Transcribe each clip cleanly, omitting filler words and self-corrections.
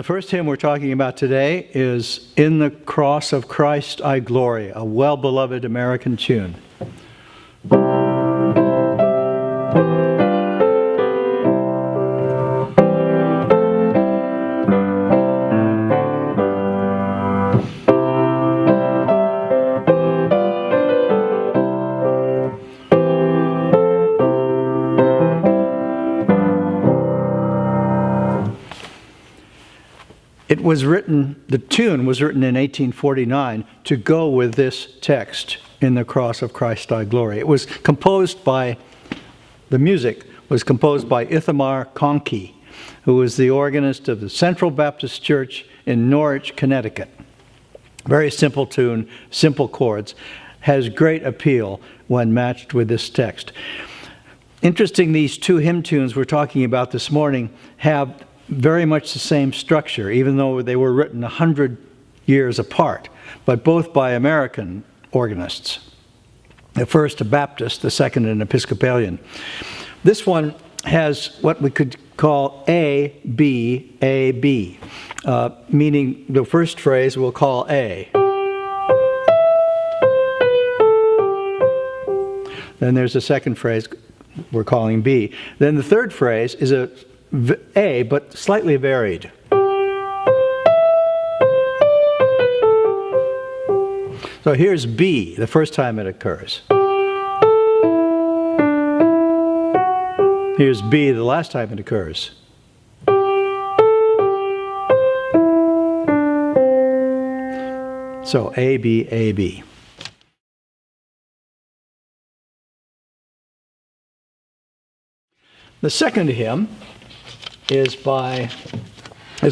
The first hymn we're talking about today is In the Cross of Christ I Glory, a well-beloved American tune. The tune was written in 1849 to go with this text, In the Cross of Christ I Glory. The music was composed by Ithamar Conkey, who was the organist of the Central Baptist Church in Norwich, Connecticut. Very simple tune, simple chords, has great appeal when matched with this text. Interesting, these two hymn tunes we're talking about this morning have very much the same structure, even though they were written 100 years apart, but both by American organists. The first a Baptist, the second an Episcopalian. This one has what we could call A, B, A, B, meaning the first phrase we'll call A. Then there's a second phrase we're calling B. Then the third phrase is A, but slightly varied. So here's B, the first time it occurs. Here's B, the last time it occurs. So A, B, A, B. The second hymn is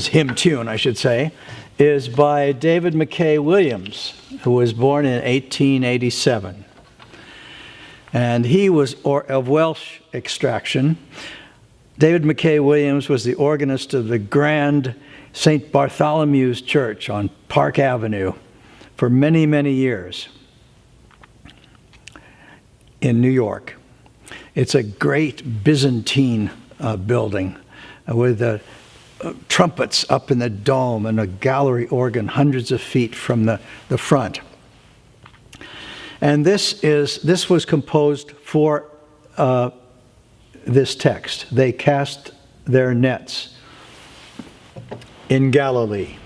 hymn tune, I should say, is by David McKay Williams, who was born in 1887. And he was of Welsh extraction. David McKay Williams was the organist of the Grand St. Bartholomew's Church on Park Avenue for many, many years in New York. It's a great Byzantine building with trumpets up in the dome and a gallery organ hundreds of feet from the front. And this was composed for this text. They cast their nets in Galilee.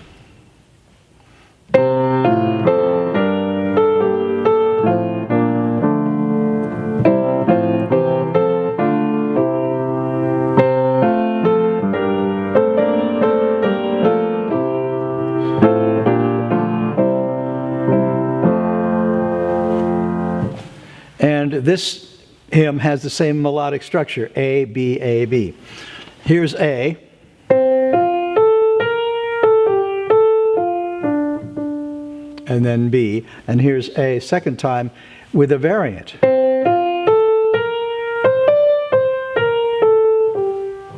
This hymn has the same melodic structure, A, B, A, B. Here's A. And then B. And here's A second time with a variant.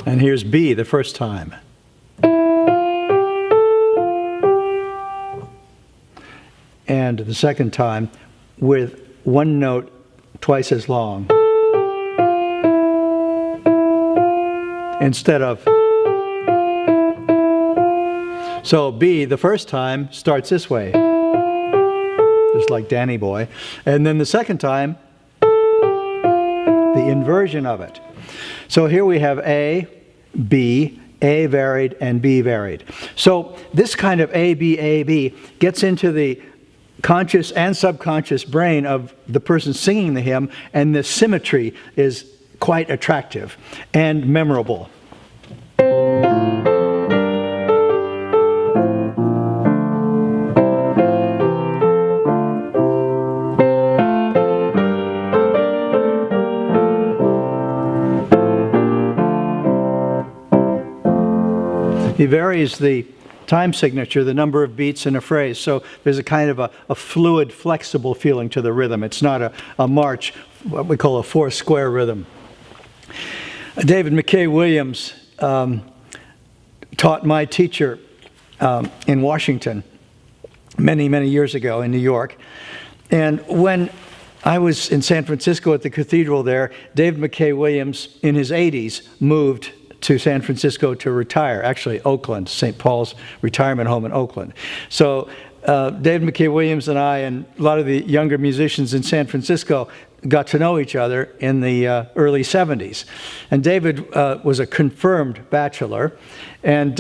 And here's B the first time. And the second time with one note twice as long instead of. So B the first time starts this way, just like Danny Boy, and then the second time the inversion of it. So here we have A, B, A varied, and B varied. So this kind of A, B, A, B gets into the conscious and subconscious brain of the person singing the hymn, and the symmetry is quite attractive and memorable. He varies the time signature, the number of beats in a phrase. So there's a kind of a fluid, flexible feeling to the rhythm. It's not a march, what we call a four-square rhythm. David McKay Williams taught my teacher in Washington many, many years ago in New York. And when I was in San Francisco at the cathedral there, David McKay Williams, in his 80s, moved to San Francisco to retire. Actually, Oakland, St. Paul's retirement home in Oakland. So David McKay Williams and I and a lot of the younger musicians in San Francisco got to know each other in the early 70s. And David was a confirmed bachelor and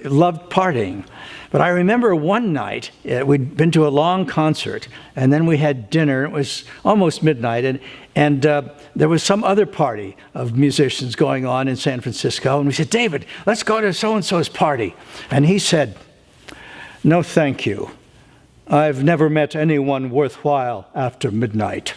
loved partying. But I remember one night, we'd been to a long concert, and then we had dinner. It was almost midnight, and there was some other party of musicians going on in San Francisco. And we said, David, let's go to so-and-so's party. And he said, no, thank you. I've never met anyone worthwhile after midnight.